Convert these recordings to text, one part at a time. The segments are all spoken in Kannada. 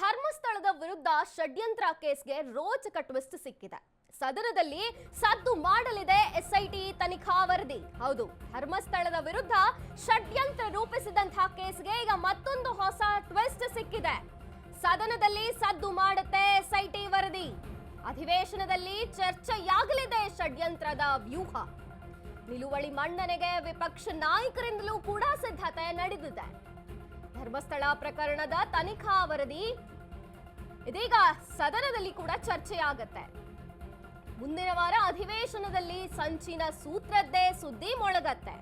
ಧರ್ಮಸ್ಥಳದ ವಿರುದ್ಧ ಷಡ್ಯಂತ್ರ ಕೇಸ್ಗೆ ರೋಚಕ ಟ್ವಿಸ್ಟ್ ಸಿಕ್ಕಿದೆ. ಸದನದಲ್ಲಿ ಸದ್ದು ಮಾಡಲಿದೆ ಎಸ್ಐಟಿ ತನಿಖಾ ವರದಿ. ಹೌದು, ಧರ್ಮಸ್ಥಳದ ವಿರುದ್ಧ ಷಡ್ಯಂತ್ರ ರೂಪಿಸಿದಂತಹ ಕೇಸ್ಗೆ ಈಗ ಮತ್ತೊಂದು ಹೊಸ ಟ್ವಿಸ್ಟ್ ಸಿಕ್ಕಿದೆ. ಸದನದಲ್ಲಿ ಸದ್ದು ಮಾಡುತ್ತೆ ಎಸ್ಐಟಿ ವರದಿ. ಅಧಿವೇಶನದಲ್ಲಿ ಚರ್ಚೆಯಾಗಲಿದೆ ಷಡ್ಯಂತ್ರದ ವ್ಯೂಹ. ನಿಲುವಳಿ ಮಂಡನೆಗೆ ವಿಪಕ್ಷ ನಾಯಕರಿಂದಲೂ ಕೂಡ ಸಿದ್ಧತೆ ನಡೆದಿದೆ. ಧರ್ಮಸ್ಥಳ ಪ್ರಕರಣದ ತನಿಖಾ ವರದಿ ಇದೀಗ ಸದನದಲ್ಲಿ ಕೂಡ ಚರ್ಚೆಯಾಗತ್ತೆ. ಮುಂದಿನ ವಾರ ಅಧಿವೇಶನದಲ್ಲಿ ಸಂಚಿನ ಸೂತ್ರದ್ದೇ ಸುದ್ದಿ ಮೊಳಗತ್ತೆ.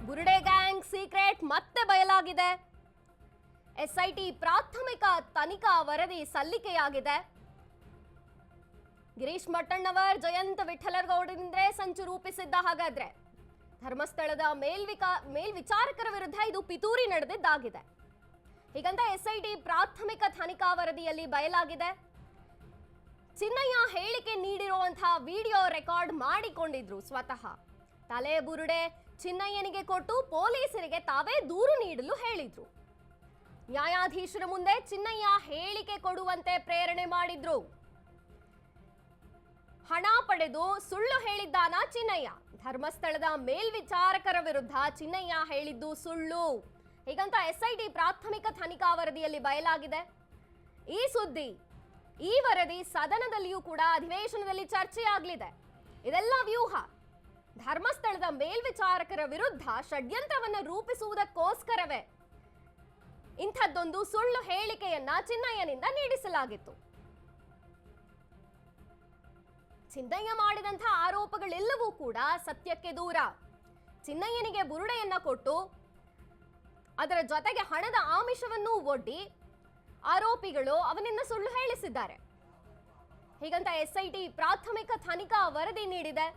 ಬುರುಡೆ ಗ್ಯಾಂಗ್ ಸೀಕ್ರೆಟ್ ಮತ್ತೆ ಬಯಲಾಗಿದೆ. ಎಸ್ಐಟಿ ಪ್ರಾಥಮಿಕ ತನಿಖಾ ವರದಿ ಸಲ್ಲಿಕೆಯಾಗಿದೆ. ಗಿರೀಶ್ ಮಟ್ಟಣ್ಣವರ್, ಜಯಂತ್ ವಿಠಲಗೌಡರಿಂದ ಸಂಚು ರೂಪಿಸಿದ್ದ. ಹಾಗಾದ್ರೆ ಧರ್ಮಸ್ಥಳದ ಮೇಲ್ವಿಚಾರಕರ ವಿರುದ್ಧ ಇದು ಪಿತೂರಿ ನಡೆದಿದ್ದಾಗಿದೆ. ಹೀಗಂತ ಎಸ್ಐಟಿ ಪ್ರಾಥಮಿಕ ತನಿಖಾ ವರದಿಯಲ್ಲಿ ಬಯಲಾಗಿದೆ. ಚಿನ್ನಯ್ಯ ಹೇಳಿಕೆ ನೀಡಿರುವಂತಹ ವಿಡಿಯೋ ರೆಕಾರ್ಡ್ ಮಾಡಿಕೊಂಡಿದ್ರು ಸ್ವತಃ. ತಲೆ ಬುರುಡೆ ಚಿನ್ನಯ್ಯನಿಗೆ ಕೊಟ್ಟು ಪೊಲೀಸರಿಗೆ ತಾವೇ ದೂರು ನೀಡಲು ಹೇಳಿದ್ರು. ನ್ಯಾಯಾಧೀಶರ ಮುಂದೆ ಚಿನ್ನಯ್ಯ ಹೇಳಿಕೆ ಕೊಡುವಂತೆ ಪ್ರೇರಣೆ ಮಾಡಿದ್ರು. ಹಣ ಪಡೆದು ಸುಳ್ಳು ಹೇಳಿದ್ದಾನ ಚಿನ್ನಯ್ಯ? ಧರ್ಮಸ್ಥಳದ ಮೇಲ್ವಿಚಾರಕರ ವಿರುದ್ಧ ಚಿನ್ನಯ್ಯ ಹೇಳಿದ್ದು ಸುಳ್ಳು. ಹೀಗಂತ ಎಸ್ಐಟಿ ಪ್ರಾಥಮಿಕ ತನಿಖಾ ವರದಿಯಲ್ಲಿ ಬಯಲಾಗಿದೆ. ಈ ಸುದ್ದಿ, ಈ ವರದಿ ಸದನದಲ್ಲಿಯೂ ಕೂಡ ಅಧಿವೇಶನದಲ್ಲಿ ಚರ್ಚೆಯಾಗಲಿದೆ. ಇದೆಲ್ಲ ವ್ಯೂಹ. ಧರ್ಮಸ್ಥಳದ ಮೇಲ್ವಿಚಾರಕರ ವಿರುದ್ಧ ಷಡ್ಯಂತ್ರವನ್ನು ರೂಪಿಸುವುದಕ್ಕೋಸ್ಕರವೇ ಇಂಥದ್ದೊಂದು ಸುಳ್ಳು ಹೇಳಿಕೆಯನ್ನ ಚಿನ್ನಯ್ಯನಿಂದ ನೀಡಿಸಲಾಗಿತ್ತು. ಚಿನ್ನಯ್ಯ ಮಾಡಿದಂತಹ ಆರೋಪಗಳೆಲ್ಲವೂ ಕೂಡ ಸತ್ಯಕ್ಕೆ ದೂರ. ಚಿನ್ನಯ್ಯನಿಗೆ ಬುರುಡೆಯನ್ನ ಕೊಟ್ಟು ಅದರ ಜೊತೆಗೆ ಹಣದ ಆಮಿಷವನ್ನು ಒಡ್ಡಿ ಆರೋಪಿಗಳು ಅವನಿಂದ ಸುಳ್ಳು ಹೇಳಿಸಿದ್ದಾರೆ. ಹೀಗಂತ ಎಸ್ಐಟಿ ಪ್ರಾಥಮಿಕ ತನಿಖಾ ವರದಿ ನೀಡಿದೆ.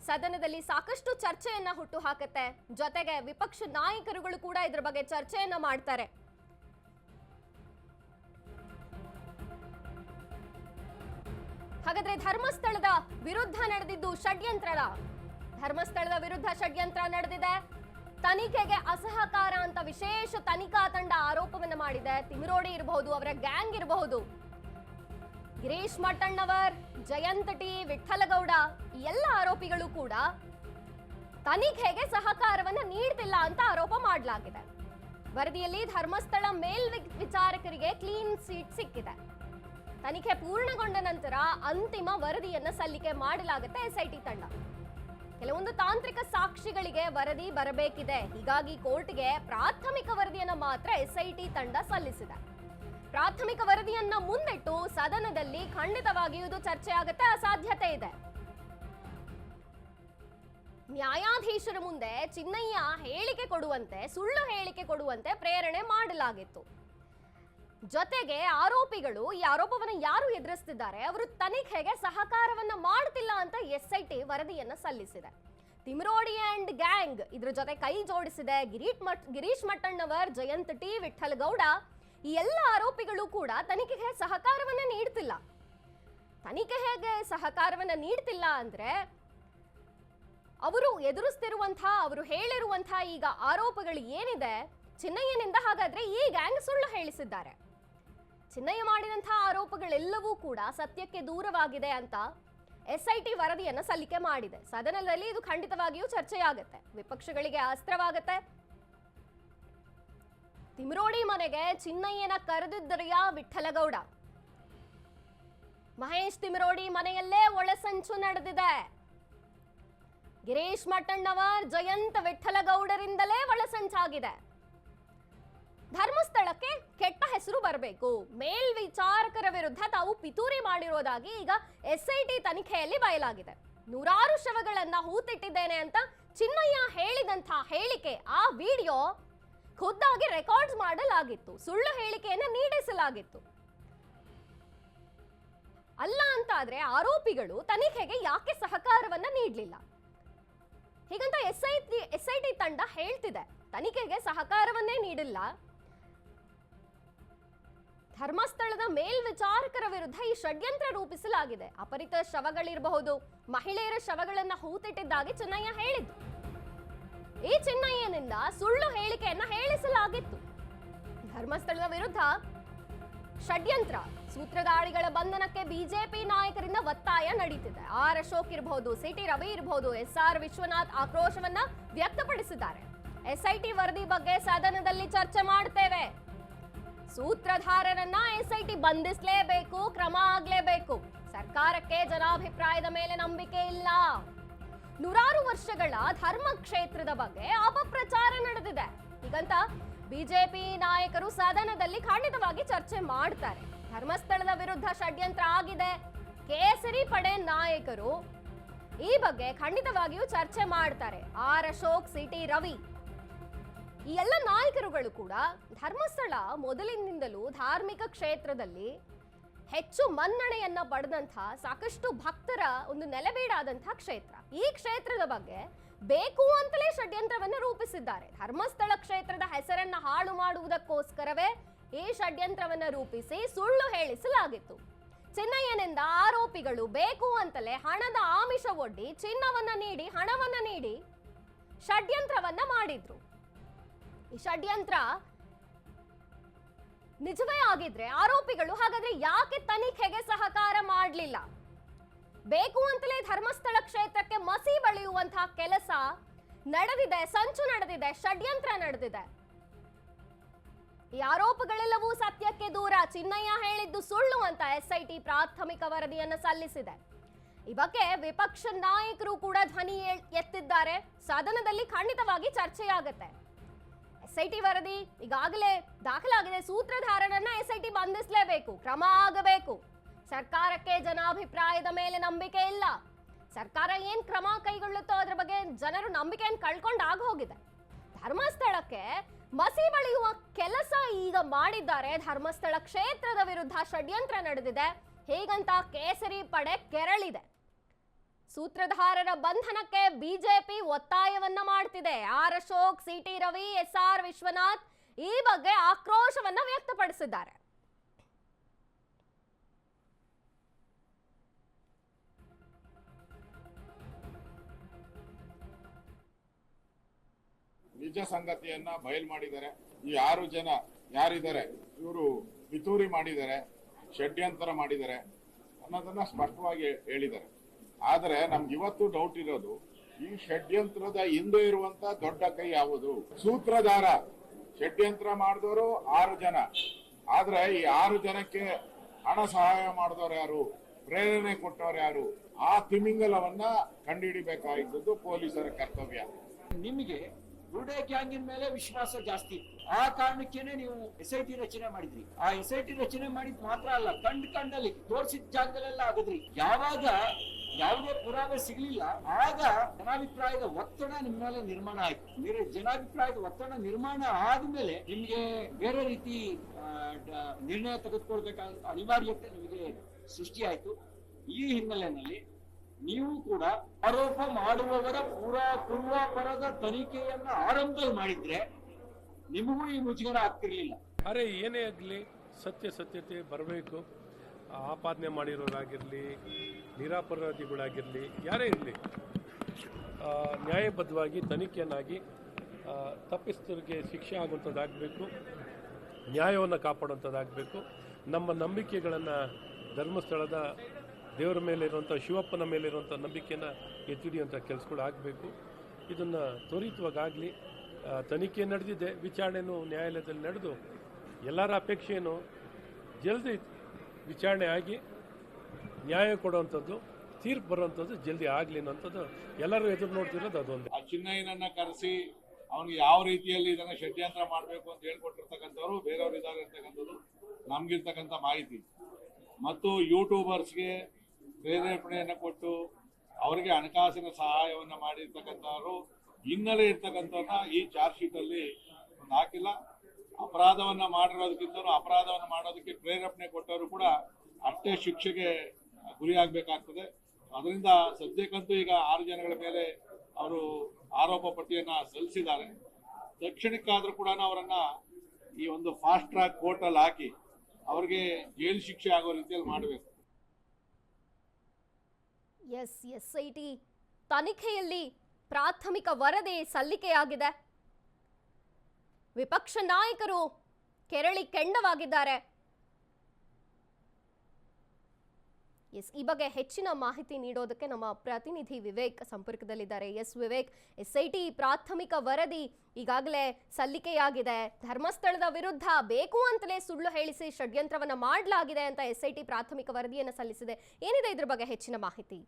ಸದನದಲ್ಲಿ ಸಾಕಷ್ಟು ಚರ್ಚೆಯನ್ನ ಹುಟ್ಟು ಹಾಕುತ್ತೆ. ಜೊತೆಗೆ ವಿಪಕ್ಷ ನಾಯಕರುಗಳು ಕೂಡ ಇದರ ಬಗ್ಗೆ ಚರ್ಚೆಯನ್ನ ಮಾಡ್ತಾರೆ. ಹಾಗಾದ್ರೆ ಧರ್ಮಸ್ಥಳದ ವಿರುದ್ಧ ನಡೆದಿದ್ದು ಧರ್ಮಸ್ಥಳದ ವಿರುದ್ಧ ಷಡ್ಯಂತ್ರ ನಡೆದಿದೆ. ತನಿಖೆಗೆ ಅಸಹಕಾರ ಅಂತ ವಿಶೇಷ ತನಿಖಾ ತಂಡ ಆರೋಪವನ್ನು ಮಾಡಿದೆ. ತಿಮಿರೋಡಿ ಇರಬಹುದು, ಅವರ ಗ್ಯಾಂಗ್ ಇರಬಹುದು, ಗಿರೀಶ್ ಮಟ್ಟಣ್ಣವರ್, ಜಯಂತ್ ಟಿ, ವಿಠಲಗೌಡ, ಈ ಎಲ್ಲ ಆರೋಪಿಗಳು ಕೂಡ ತನಿಖೆಗೆ ಸಹಕಾರವನ್ನು ನೀಡ್ತಿಲ್ಲ ಅಂತ ಆರೋಪ ಮಾಡಲಾಗಿದೆ. ವರದಿಯಲ್ಲಿ ಧರ್ಮಸ್ಥಳ ಮೇಲ್ವಿಚಾರಕರಿಗೆ ಕ್ಲೀನ್ ಚೀಟ್ ಸಿಕ್ಕಿದೆ. ತನಿಖೆ ಪೂರ್ಣಗೊಂಡ ನಂತರ ಅಂತಿಮ ವರದಿಯನ್ನ ಸಲ್ಲಿಕೆ ಮಾಡಲಾಗುತ್ತೆ ಎಸ್ಐಟಿ ತಂಡ. ಕೆಲವೊಂದು ತಾಂತ್ರಿಕ ಸಾಕ್ಷಿಗಳಿಗೆ ವರದಿ ಬರಬೇಕಿದೆ. ಹೀಗಾಗಿ ಕೋರ್ಟ್ಗೆ ಪ್ರಾಥಮಿಕ ವರದಿಯನ್ನ ಮಾತ್ರ ಎಸ್ಐಟಿ ತಂಡ ಸಲ್ಲಿಸಿದೆ. ಪ್ರಾಥಮಿಕ ವರದಿಯನ್ನ ಮುಂದಿಟ್ಟು ಸದನದಲ್ಲಿ ಖಂಡಿತವಾಗಿಯೂ ಇದು ಚರ್ಚೆ ಆಗುತ್ತೆ, ಅಸಾಧ್ಯತೆ ಇದೆ. ನ್ಯಾಯಾಧೀಶರ ಮುಂದೆ ಚಿನ್ನಯ್ಯ ಹೇಳಿಕೆ ಕೊಡುವಂತೆ, ಸುಳ್ಳು ಹೇಳಿಕೆ ಕೊಡುವಂತೆ ಪ್ರೇರಣೆ ಮಾಡಲಾಗಿತ್ತು. ಜೊತೆಗೆ ಆರೋಪಿಗಳು ಈ ಆರೋಪವನ್ನು ಯಾರು ಎದುರಿಸ್ತಿದ್ದಾರೆ ಅವರು ತನಿಖೆಗೆ ಸಹಕಾರವನ್ನ ಮಾಡ್ತಿಲ್ಲ ಅಂತ ಎಸ್ಐಟಿ ವರದಿಯನ್ನ ಸಲ್ಲಿಸಿದೆ. ತಿಮಿರೋಡಿ ಅಂಡ್ ಗ್ಯಾಂಗ್ ಇದ್ರ ಜೊತೆ ಕೈ ಜೋಡಿಸಿದೆ. ಗಿರೀಶ್ ಮಟ್ಟಣ್ಣವರ್, ಜಯಂತ್ ಟಿ, ವಿಠಲಗೌಡ, ಈ ಎಲ್ಲ ಆರೋಪಿಗಳು ಕೂಡ ತನಿಖೆಗೆ ಸಹಕಾರವನ್ನ ನೀಡ್ತಿಲ್ಲ. ತನಿಖೆಗೆ ಸಹಕಾರವನ್ನ ನೀಡ್ತಿಲ್ಲ ಅಂದ್ರೆ ಅವರು ಎದುರಿಸ್ತಿರುವಂತಹ, ಅವರು ಹೇಳಿರುವಂತಹ ಈಗ ಆರೋಪಗಳು ಏನಿದೆ ಚಿನ್ನಯ್ಯನಿಂದ, ಹಾಗಾದ್ರೆ ಈ ಗ್ಯಾಂಗ್ ಸುಳ್ಳು ಹೇಳಿಸಿದ್ದಾರೆ. ಚಿನ್ನಯ್ಯ ಮಾಡಿದಂತಹ ಆರೋಪಗಳೆಲ್ಲವೂ ಕೂಡ ಸತ್ಯಕ್ಕೆ ದೂರವಾಗಿದೆ ಅಂತ ಎಸ್ಐಟಿ ವರದಿಯನ್ನು ಸಲ್ಲಿಕೆ ಮಾಡಿದೆ. ಸದನದಲ್ಲಿ ಇದು ಖಂಡಿತವಾಗಿಯೂ ಚರ್ಚೆಯಾಗುತ್ತೆ, ವಿಪಕ್ಷಗಳಿಗೆ ಅಸ್ತ್ರವಾಗುತ್ತೆ. ತಿಮಿರೋಡಿ ಮನೆಗೆ ಚಿನ್ನಯ್ಯನ ಕರೆದಿದ್ದರೆಯಾ ವಿಠಲಗೌಡ? ಮಹೇಶ್ ತಿಮಿರೋಡಿ ಮನೆಯಲ್ಲೇ ಒಳಸಂಚು ನಡೆದಿದೆ. ಗಿರೀಶ್ ಮಟ್ಟಣ್ಣವರ್, ಜಯಂತ್ ವಿಠಲಗೌಡರಿಂದಲೇ ಒಳಸಂಚಾಗಿದೆ. ಧರ್ಮಸ್ಥಳಕ್ಕೆ ಕೆಟ್ಟ ಹೆಸರು ಬರಬೇಕು, ಮೇಲ್ವಿಚಾರಕರ ವಿರುದ್ಧ ತಾವು ಪಿತೂರಿ ಮಾಡಿರೋದಾಗಿ ಈಗ ಎಸ್ಐಟಿ ತನಿಖೆಯಲ್ಲಿ ಬಯಲಾಗಿದೆ. ನೂರಾರು ಶವಗಳನ್ನ ಹೂತಿಟ್ಟಿದ್ದೇನೆ ಅಂತ ಚಿನ್ನಯ್ಯ ಹೇಳಿದಂತ ಹೇಳಿಕೆ, ಆ ವಿಡಿಯೋ ಖುದ್ದಾಗಿ ರೆಕಾರ್ಡ್ ಮಾಡಲಾಗಿತ್ತು. ಸುಳ್ಳು ಹೇಳಿಕೆಯನ್ನ ನೀಡಿಸಲಾಗಿತ್ತು. ಅಲ್ಲ ಅಂತಾದ್ರೆ ಆರೋಪಿಗಳು ತನಿಖೆಗೆ ಯಾಕೆ ಸಹಕಾರವನ್ನ ನೀಡಲಿಲ್ಲ? ಹೀಗಂತ ಎಸ್ಐಟಿ ತಂಡ ಹೇಳ್ತಿದೆ ತನಿಖೆಗೆ ಸಹಕಾರವನ್ನೇ ನೀಡಿಲ್ಲ. ಧರ್ಮಸ್ಥಳದ ಮೇಲ್ವಿಚಾರಕರ ವಿರುದ್ಧ ಈ ಷಡ್ಯಂತ್ರ ರೂಪಿಸಲಾಗಿದೆ. ಅಪರಿತ ಶವಗಳಿರಬಹುದು, ಮಹಿಳೆಯರ ಶವಗಳನ್ನ ಹೂತಿಟ್ಟಿದ್ದಾಗಿ ಚಿನ್ನಯ್ಯ ಹೇಳಿದ್ದು. ಈ ಚಿನ್ನಯ್ಯ ಚಿನ್ನಯ್ಯನಿಂದ ಸುಳ್ಳು ಹೇಳಿಕೆಯನ್ನ ಹೇಳಿಸಲಾಗಿತ್ತು. ಧರ್ಮಸ್ಥಳದ ವಿರುದ್ಧ ಷಡ್ಯಂತ್ರ, ಸೂತ್ರಧಾರಿಗಳ ಬಂಧನಕ್ಕೆ ಬಿಜೆಪಿ ನಾಯಕರಿಂದ ಒತ್ತಾಯ ನಡೀತಿದೆ. ಆರ್ ಅಶೋಕ್ ಇರಬಹುದು, ಸಿಟಿ ರವಿ ಇರಬಹುದು, SR ವಿಶ್ವನಾಥ್ ಆಕ್ರೋಶವನ್ನ ವ್ಯಕ್ತಪಡಿಸಿದ್ದಾರೆ. SIT ವರದಿ ಬಗ್ಗೆ ಸದನದಲ್ಲಿ ಚರ್ಚೆ ಮಾಡ್ತೇವೆ, ಸೂತ್ರಧಾರರನ್ನ SIT ಬಂಧಿಸಲೇಬೇಕು, ಕ್ರಮ ಆಗ್ಲೇಬೇಕು, ಸರ್ಕಾರಕ್ಕೆ ಜನಾಭಿಪ್ರಾಯದ ಮೇಲೆ ನಂಬಿಕೆ ಇಲ್ಲ. ನೂರಾರು ವರ್ಷಗಳ ಧರ್ಮ ಕ್ಷೇತ್ರದ ಬಗ್ಗೆ ಅಪಪ್ರಚಾರ ನಡೆದಿದೆ. ಹೀಗಂತ ಬಿಜೆಪಿ ನಾಯಕರು ಸದನದಲ್ಲಿ ಖಂಡಿತವಾಗಿ ಚರ್ಚೆ ಮಾಡ್ತಾರೆ. ಧರ್ಮಸ್ಥಳದ ವಿರುದ್ಧ ಷಡ್ಯಂತ್ರ ಆಗಿದೆ, ಕೇಸರಿ ಪಡೆ ನಾಯಕರು ಈ ಬಗ್ಗೆ ಖಂಡಿತವಾಗಿಯೂ ಚರ್ಚೆ ಮಾಡ್ತಾರೆ. ಆರ್ ಅಶೋಕ್, ಸಿಟಿ ರವಿ ಈ ಎಲ್ಲ ನಾಯಕರುಗಳು ಕೂಡ ಧರ್ಮಸ್ಥಳ ಮೊದಲಿನಿಂದಲೂ ಧಾರ್ಮಿಕ ಕ್ಷೇತ್ರದಲ್ಲಿ ಹೆಚ್ಚು ಮನ್ನಣೆಯನ್ನ ಪಡೆದಂತಹ ಸಾಕಷ್ಟು ಭಕ್ತರ ಒಂದು ನೆಲೆಬೀಡಾದಂತಹ ಕ್ಷೇತ್ರ. ಈ ಕ್ಷೇತ್ರದ ಬಗ್ಗೆ ಬೇಕು ಅಂತಲೇ ಷಡ್ಯಂತ್ರವನ್ನು ರೂಪಿಸಿದ್ದಾರೆ. ಧರ್ಮಸ್ಥಳ ಕ್ಷೇತ್ರದ ಹೆಸರನ್ನ ಹಾಳು ಮಾಡುವುದಕ್ಕೋಸ್ಕರವೇ ಈ ಷಡ್ಯಂತ್ರವನ್ನು ರೂಪಿಸಿ ಸುಳ್ಳು ಹೇಳಿಸಲಾಗಿತ್ತು. ಚಿನ್ನಯ್ಯನಿಂದ ಆರೋಪಿಗಳು ಬೇಕು ಅಂತಲೇ ಹಣದ ಆಮಿಷ ಒಡ್ಡಿ ಚಿನ್ನವನ್ನ ನೀಡಿ, ಹಣವನ್ನ ನೀಡಿ ಷಡ್ಯಂತ್ರವನ್ನ ಮಾಡಿದ್ರು. ಈ ಷಡ್ಯಂತ್ರ ನಿಜವೇ ಆಗಿದ್ರೆ ಆರೋಪಿಗಳು ಹಾಗಾದ್ರೆ ಯಾಕೆ ತನಿಖೆಗೆ ಸಹಕಾರ ಮಾಡಲಿಲ್ಲ? ಬೇಕು ಅಂತಲೇ ಧರ್ಮಸ್ಥಳ ಕ್ಷೇತ್ರಕ್ಕೆ ಮಸಿ ಬಳಿಯುವಂತಹ ಕೆಲಸ ನಡೆದಿದೆ, ಸಂಚು ನಡೆದಿದೆ, ಷಡ್ಯಂತ್ರ ನಡೆದಿದೆ. ಈ ಆರೋಪಗಳೆಲ್ಲವೂ ಸತ್ಯಕ್ಕೆ ದೂರ. ಚಿನ್ನಯ್ಯ ಹೇಳಿದ್ದು ಸುಳ್ಳು ಅಂತ SIT ಪ್ರಾಥಮಿಕ ವರದಿಯನ್ನು ಸಲ್ಲಿಸಿದೆ. ಈ ಬಗ್ಗೆ ವಿಪಕ್ಷ ನಾಯಕರು ಕೂಡ ಧ್ವನಿ ಎತ್ತಿದ್ದಾರೆ. ಸದನದಲ್ಲಿ ಖಂಡಿತವಾಗಿ ಚರ್ಚೆಯಾಗುತ್ತೆ. SIT ವರದಿ ಈಗಾಗಲೇ ದಾಖಲಾಗಿದೆ, ಸೂತ್ರಧಾರರನ್ನ SIT ಬಂಧಿಸಲೇಬೇಕು, ಕ್ರಮ ಆಗಬೇಕು, ಸರ್ಕಾರಕ್ಕೆ ಜನಾಭಿಪ್ರಾಯದ ಮೇಲೆ ನಂಬಿಕೆ ಇಲ್ಲ, ಸರ್ಕಾರ ಏನ್ ಕ್ರಮ ಕೈಗೊಳ್ಳುತ್ತೋ ಅದರ ಬಗ್ಗೆ ಜನರು ನಂಬಿಕೆಯನ್ನು ಕಳ್ಕೊಂಡು ಹೋಗಿದೆ. ಧರ್ಮಸ್ಥಳಕ್ಕೆ ಮಸಿ ಬಳಿಯುವ ಕೆಲಸ ಈಗ ಮಾಡಿದ್ದಾರೆ. ಧರ್ಮಸ್ಥಳ ಕ್ಷೇತ್ರದ ವಿರುದ್ಧ ಷಡ್ಯಂತ್ರ ನಡೆದಿದೆ. ಹೀಗಂತ ಕೇಸರಿ ಪಡೆ ಕೆರಳಿದೆ. ಸೂತ್ರಧಾರರ ಬಂಧನಕ್ಕೆ ಬಿಜೆಪಿ ಒತ್ತಾಯವನ್ನ ಮಾಡ್ತಿದೆ. R Ashok, C T Ravi, SR Vishwanath ಈ ಬಗ್ಗೆ ಆಕ್ರೋಶವನ್ನ ವ್ಯಕ್ತಪಡಿಸಿದ್ದಾರೆ. ನಿಜ ಸಂಗತಿಯನ್ನ ಬಯಲು ಮಾಡಿದ್ದಾರೆ. ಈ 6 ಜನ ಯಾರಿದ್ದಾರೆ ಇವರು ಪಿತೂರಿ ಮಾಡಿದ್ದಾರೆ, ಷಡ್ಯಂತ್ರ ಮಾಡಿದ್ದಾರೆ ಅನ್ನೋದನ್ನ ಸ್ಪಷ್ಟವಾಗಿ ಹೇಳಿದ್ದಾರೆ. ಆದ್ರೆ ನಮ್ಗೆ ಇವತ್ತು ಡೌಟ್ ಇರೋದು, ಈ ಷಡ್ಯಂತ್ರದ ಹಿಂದೆ ಇರುವಂತ ದೊಡ್ಡ ಕೈ ಯಾವುದು? ಸೂತ್ರಧಾರ. ಷಡ್ಯಂತ್ರ ಮಾಡಿದವರು 6 ಜನ, ಆದ್ರೆ ಈ 6 ಜನಕ್ಕೆ ಹಣ ಸಹಾಯ ಮಾಡಿದವರು ಯಾರು, ಪ್ರೇರಣೆ ಕೊಟ್ಟವರು ಯಾರು? ಆ ತಿಮಿಂಗಲವನ್ನ ಕಂಡುಹಿಡಿಬೇಕಾಗಿದ್ದು ಪೊಲೀಸರ ಕರ್ತವ್ಯ. ನಿಮಗೆ ರೂಢೆ ಗ್ಯಾಂಗಿನ ಮೇಲೆ ವಿಶ್ವಾಸ ಜಾಸ್ತಿ ಇತ್ತು. ಆ ಕಾರಣಕ್ಕೇನೆ ನೀವು SIT ರಚನೆ ಮಾಡಿದ್ರಿ. ಆ SIT ರಚನೆ ಮಾಡಿದ್ ಮಾತ್ರ ಅಲ್ಲ, ಕಂಡಲ್ಲಿ ತೋರಿಸಿದ ಜಾಗದಲ್ಲೆಲ್ಲ ಆಗದ್ರಿ. ಯಾವಾಗ ಯಾವುದೇ ಪುರಾವೆ ಸಿಗ್ಲಿಲ್ಲ ಆಗ ಜನಾಭಿಪ್ರಾಯದ ಒತ್ತಡ ನಿಮ್ಮ ಮೇಲೆ ನಿರ್ಮಾಣ ಆಯ್ತು. ಜನಾಭಿಪ್ರಾಯದ ಒತ್ತಡ ನಿರ್ಮಾಣ ಆದ್ಮೇಲೆ ನಿಮ್ಗೆ ಬೇರೆ ರೀತಿ ನಿರ್ಣಯ ತೆಗೆದುಕೊಳ್ಬೇಕಾದ ಅನಿವಾರ್ಯತೆ ನಿಮಗೆ ಸೃಷ್ಟಿ ಆಯ್ತು. ಈ ಹಿನ್ನೆಲೆಯಲ್ಲಿ ನೀವು ಕೂಡ ಆರೋಪ ಮಾಡುವವರ ಪೂರ್ವಾಪರದ ತನಿಖೆಯನ್ನ ಆರಂಭದಲ್ಲಿ ಮಾಡಿದ್ರೆ ನಿಮಗೂ ಈ ಮುಜುಗರ ಆಗ್ತಿರ್ಲಿಲ್ಲ. ಅರೆ ಏನೇ ಆಗಲಿ ಸತ್ಯತೆ ಬರಬೇಕು. ಆಪಾದನೆ ಮಾಡಿರೋರಾಗಿರಲಿ, ನಿರಪರಾಧಿಗಳಾಗಿರಲಿ, ಯಾರೇ ಇರಲಿ, ನ್ಯಾಯಬದ್ಧವಾಗಿ ತನಿಖೆಯನ್ನಾಗಿ ತಪ್ಪಿಸ್ತರಿಗೆ ಶಿಕ್ಷೆ ಆಗುವಂಥದ್ದಾಗಬೇಕು, ನ್ಯಾಯವನ್ನು ಕಾಪಾಡುವಂಥದ್ದಾಗಬೇಕು. ನಮ್ಮ ನಂಬಿಕೆಗಳನ್ನು ಧರ್ಮಸ್ಥಳದ ದೇವರ ಮೇಲೆ ಇರುವಂಥ, ಶಿವಪ್ಪನ ಮೇಲೆ ಇರುವಂಥ ನಂಬಿಕೆಯನ್ನು ಎತ್ತಿಡಿಯುವಂಥ ಕೆಲಸಗಳು ಆಗಬೇಕು. ಇದನ್ನು ತ್ವರಿತವಾಗಲಿ. ತನಿಖೆ ನಡೆದಿದೆ, ವಿಚಾರಣೆಯೂ ನ್ಯಾಯಾಲಯದಲ್ಲಿ ನಡೆದು ಎಲ್ಲರ ಅಪೇಕ್ಷೆಯನ್ನು ಜಲ್ದಿ ವಿಚಾರಣೆ ಆಗಿ ನ್ಯಾಯ ಕೊಡುವಂಥದ್ದು, ತೀರ್ಪು ಬರುವಂಥದ್ದು ಜಲ್ದಿ ಆಗಲಿ ಅನ್ನೋಂಥದ್ದು ಎಲ್ಲರೂ ಎದುರು ನೋಡ್ತಿರೋದು ಅದೊಂದೇ. ಆ ಚಿನ್ನಯ್ಯನನ್ನ ಕರೆಸಿ ಅವನಿಗೆ ಯಾವ ರೀತಿಯಲ್ಲಿ ಇದನ್ನ ಷಡ್ಯಂತ್ರ ಮಾಡಬೇಕು ಅಂತ ಹೇಳ್ಕೊಟ್ಟಿರ್ತಕ್ಕಂಥವ್ರು ಬೇರೆಯವರು ಇದ್ದಾರೆ ಅಂತಕ್ಕಂಥದ್ದು ನಮ್ಗಿರ್ತಕ್ಕಂಥ ಮಾಹಿತಿ. ಮತ್ತು ಯೂಟ್ಯೂಬರ್ಸ್ಗೆ ಪ್ರೇರೇಪಣೆಯನ್ನು ಕೊಟ್ಟು ಅವರಿಗೆ ಹಣಕಾಸಿನ ಸಹಾಯವನ್ನು ಮಾಡಿರ್ತಕ್ಕಂಥವ್ರು ಹಿನ್ನೆಲೆ ಇರ್ತಕ್ಕಂಥವ್ರನ್ನ ಈ ಚಾರ್ಜ್ ಶೀಟ್ ಅಲ್ಲಿ ಹಾಕಿಲ್ಲ. ಅಪರಾಧವನ್ನ ಮಾಡಿರೋದಕ್ಕಿಂತಲೂ ಅಪರಾಧವನ್ನು ಮಾಡೋದಕ್ಕೆ ಪ್ರೇರೇಪಣೆ ಕೊಟ್ಟವರು ಕೂಡ ಅಷ್ಟೇ ಶಿಕ್ಷೆಗೆ ಗುರಿಯಾಗಬೇಕಾಗ್ತದೆ. ಅದರಿಂದ ಸದ್ಯಕ್ಕಂತೂ ಈಗ 6 ಜನಗಳ ಮೇಲೆ ಅವರು ಆರೋಪ ಪಟ್ಟಿಯನ್ನ ಸಲ್ಲಿಸಿದ್ದಾರೆ. ತಕ್ಷಣಕ್ಕಾದ್ರೂ ಕೂಡ ಅವರನ್ನ ಈ ಒಂದು ಫಾಸ್ಟ್ ಟ್ರ್ಯಾಕ್ ಕೋರ್ಟ್ ಅಲ್ಲಿ ಹಾಕಿ ಅವ್ರಿಗೆ ಜೈಲು ಶಿಕ್ಷೆ ಆಗೋ ರೀತಿಯಲ್ಲಿ ಮಾಡಬೇಕು. SIT ತನಿಖೆಯಲ್ಲಿ ಪ್ರಾಥಮಿಕ ವರದಿ ಸಲ್ಲಿಕೆಯಾಗಿದೆ. ವಿಪಕ್ಷ ನಾಯಕರು ಕೆರಳಿ ಕೆಂಡವಾಗಿದ್ದಾರೆ. ಎಸ್, ಈ ಬಗ್ಗೆ ಹೆಚ್ಚಿನ ಮಾಹಿತಿ ನೀಡೋದಕ್ಕೆ ನಮ್ಮ ಪ್ರತಿನಿಧಿ ವಿವೇಕ್ ಸಂಪರ್ಕದಲ್ಲಿದ್ದಾರೆ. ಎಸ್ ವಿವೇಕ್, SIT ಪ್ರಾಥಮಿಕ ವರದಿ ಈಗಾಗಲೇ ಸಲ್ಲಿಕೆಯಾಗಿದೆ. ಧರ್ಮಸ್ಥಳದ ವಿರುದ್ಧ ಬೇಕು ಅಂತಲೇ ಸುಳ್ಳು ಹೇಳಿಸಿ ಷಡ್ಯಂತ್ರವನ್ನ ಮಾಡಲಾಗಿದೆ ಅಂತ SIT ಪ್ರಾಥಮಿಕ ವರದಿಯನ್ನು ಸಲ್ಲಿಸಿದೆ. ಏನಿದೆ ಇದ್ರ ಬಗ್ಗೆ ಹೆಚ್ಚಿನ ಮಾಹಿತಿ?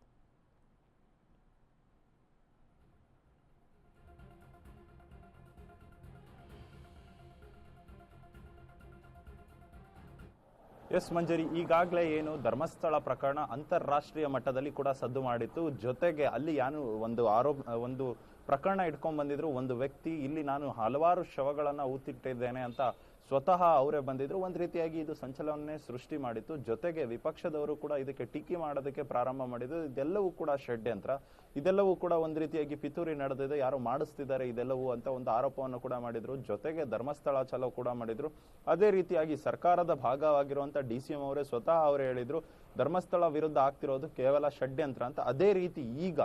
ಎಸ್ ಮಂಜರಿ, ಈಗಾಗಲೇ ಏನು ಧರ್ಮಸ್ಥಳ ಪ್ರಕರಣ ಅಂತಾರಾಷ್ಟ್ರೀಯ ಮಟ್ಟದಲ್ಲಿ ಕೂಡ ಸದ್ದು ಮಾಡಿತ್ತು. ಜೊತೆಗೆ ಅಲ್ಲಿ ಒಂದು ಪ್ರಕರಣ ಇಟ್ಕೊಂಡ್ ಬಂದಿದ್ರು. ಒಂದು ವ್ಯಕ್ತಿ ಇಲ್ಲಿ ನಾನು ಹಲವಾರು ಶವಗಳನ್ನ ಊತಿಟ್ಟಿದ್ದೇನೆ ಅಂತ ಸ್ವತಃ ಅವರೇ ಬಂದಿದ್ರು. ಒಂದು ರೀತಿಯಾಗಿ ಇದು ಸಂಚಲನವನ್ನೇ ಸೃಷ್ಟಿ ಮಾಡಿತ್ತು. ಜೊತೆಗೆ ವಿಪಕ್ಷದವರು ಕೂಡ ಇದಕ್ಕೆ ಟೀಕೆ ಮಾಡೋದಕ್ಕೆ ಪ್ರಾರಂಭ ಮಾಡಿದ್ರು. ಇದೆಲ್ಲವೂ ಕೂಡ ಷಡ್ಯಂತ್ರ, ಇದೆಲ್ಲವೂ ಕೂಡ ಒಂದು ರೀತಿಯಾಗಿ ಪಿತೂರಿ ನಡೆದಿದೆ, ಯಾರು ಮಾಡಿಸ್ತಿದ್ದಾರೆ ಇದೆಲ್ಲವೂ ಅಂತ ಒಂದು ಆರೋಪವನ್ನು ಕೂಡ ಮಾಡಿದ್ರು. ಜೊತೆಗೆ ಧರ್ಮಸ್ಥಳ ಚಲೋ ಕೂಡ ಮಾಡಿದ್ರು. ಅದೇ ರೀತಿಯಾಗಿ ಸರ್ಕಾರದ ಭಾಗವಾಗಿರುವಂತ DCM ಅವರೇ ಸ್ವತಃ ಅವರೇ ಹೇಳಿದ್ರು ಧರ್ಮಸ್ಥಳ ವಿರುದ್ಧ ಆಗ್ತಿರೋದು ಕೇವಲ ಷಡ್ಯಂತ್ರ ಅಂತ. ಅದೇ ರೀತಿ ಈಗ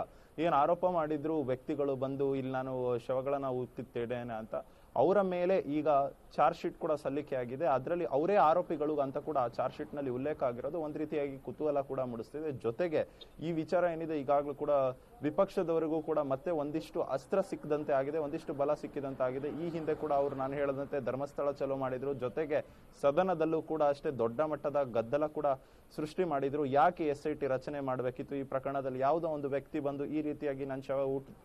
ಏನ್ ಆರೋಪ ಮಾಡಿದ್ರು ವ್ಯಕ್ತಿಗಳು ಬಂದು ಇಲ್ಲಿ ನಾನು ಶವಗಳನ್ನ ಊತಿದ್ದೇನೆ ಅಂತ, ಅವರ ಮೇಲೆ ಈಗ ಚಾರ್ಜ್ ಶೀಟ್ ಕೂಡ ಸಲ್ಲಿಕೆ ಆಗಿದೆ. ಅದರಲ್ಲಿ ಅವರೇ ಆರೋಪಿಗಳು ಅಂತ ಕೂಡ ಆ ಚಾರ್ಜ್ ಶೀಟ್ ನಲ್ಲಿ ಉಲ್ಲೇಖ ಆಗಿರೋದು ಒಂದ್ ರೀತಿಯಾಗಿ ಕುತೂಹಲ ಕೂಡ ಮೂಡಿಸ್ತಿದೆ. ಜೊತೆಗೆ ಈ ವಿಚಾರ ಏನಿದೆ ಈಗಾಗಲೂ ಕೂಡ ವಿಪಕ್ಷದವರಿಗೂ ಕೂಡ ಮತ್ತೆ ಒಂದಿಷ್ಟು ಅಸ್ತ್ರ ಸಿಕ್ಕದಂತೆ ಆಗಿದೆ, ಒಂದಿಷ್ಟು ಬಲ ಸಿಕ್ಕಿದಂತೆ ಆಗಿದೆ. ಈ ಹಿಂದೆ ಕೂಡ ಅವರು ನಾನು ಹೇಳದಂತೆ ಧರ್ಮಸ್ಥಳ ಚಲೋ ಮಾಡಿದ್ರು. ಜೊತೆಗೆ ಸದನದಲ್ಲೂ ಕೂಡ ಅಷ್ಟೇ ದೊಡ್ಡ ಮಟ್ಟದ ಗದ್ದಲ ಕೂಡ ಸೃಷ್ಟಿ ಮಾಡಿದ್ರು. ಯಾಕೆ SIT ರಚನೆ ಮಾಡಬೇಕಿತ್ತು ಈ ಪ್ರಕರಣದಲ್ಲಿ? ಯಾವುದೋ ಒಂದು ವ್ಯಕ್ತಿ ಬಂದು ಈ ರೀತಿಯಾಗಿ ನಾನು ಶವ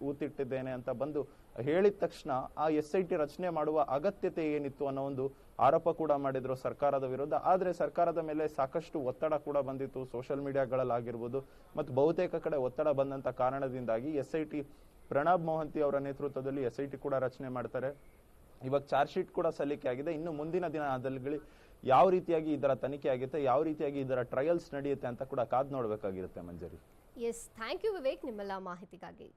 ಊತಿಟ್ಟಿದ್ದೇನೆ ಅಂತ ಬಂದು ಹೇಳಿದ ತಕ್ಷಣ ಆ SIT ರಚನೆ ಮಾಡುವ ಅಗತ್ಯತೆ ಏನಿತ್ತು ಅನ್ನೋ ಒಂದು ಆರೋಪ ಕೂಡ ಮಾಡಿದ್ರು ಸರ್ಕಾರದ ವಿರುದ್ಧ. ಆದ್ರೆ ಸರ್ಕಾರದ ಮೇಲೆ ಸಾಕಷ್ಟು ಒತ್ತಡ ಕೂಡ ಬಂದಿತ್ತು, ಸೋಷಿಯಲ್ ಮೀಡಿಯಾಗಳಲ್ಲಾಗಿರ್ಬೋದು ಮತ್ತು ಬಹುತೇಕ ಕಡೆ ಒತ್ತಡ ಬಂದಂತ ಕಾರಣದಿಂದಾಗಿ SIT ಪ್ರಣಬ್ ಮೊಹಂತಿ ಅವರ ನೇತೃತ್ವದಲ್ಲಿ SIT ಕೂಡ ರಚನೆ ಮಾಡ್ತಾರೆ. ಇವಾಗ ಚಾರ್ಜ್ ಶೀಟ್ ಕೂಡ ಸಲ್ಲಿಕೆ ಆಗಿದೆ. ಇನ್ನು ಮುಂದಿನ ದಿನದಲ್ಲಿ ಯಾವ ರೀತಿಯಾಗಿ ಇದರ ತನಿಖೆ ಆಗುತ್ತೆ, ಯಾವ ರೀತಿಯಾಗಿ ಇದರ ಟ್ರಯಲ್ಸ್ ನಡೆಯುತ್ತೆ ಅಂತ ಕೂಡ ಕಾದ್ ನೋಡ್ಬೇಕಾಗಿರುತ್ತೆ ಮಂಜರಿ. ಎಸ್, ಥ್ಯಾಂಕ್ ಯು ವಿವೇಕ್ ನಿಮ್ಮೆಲ್ಲ ಮಾಹಿತಿಗಾಗಿ.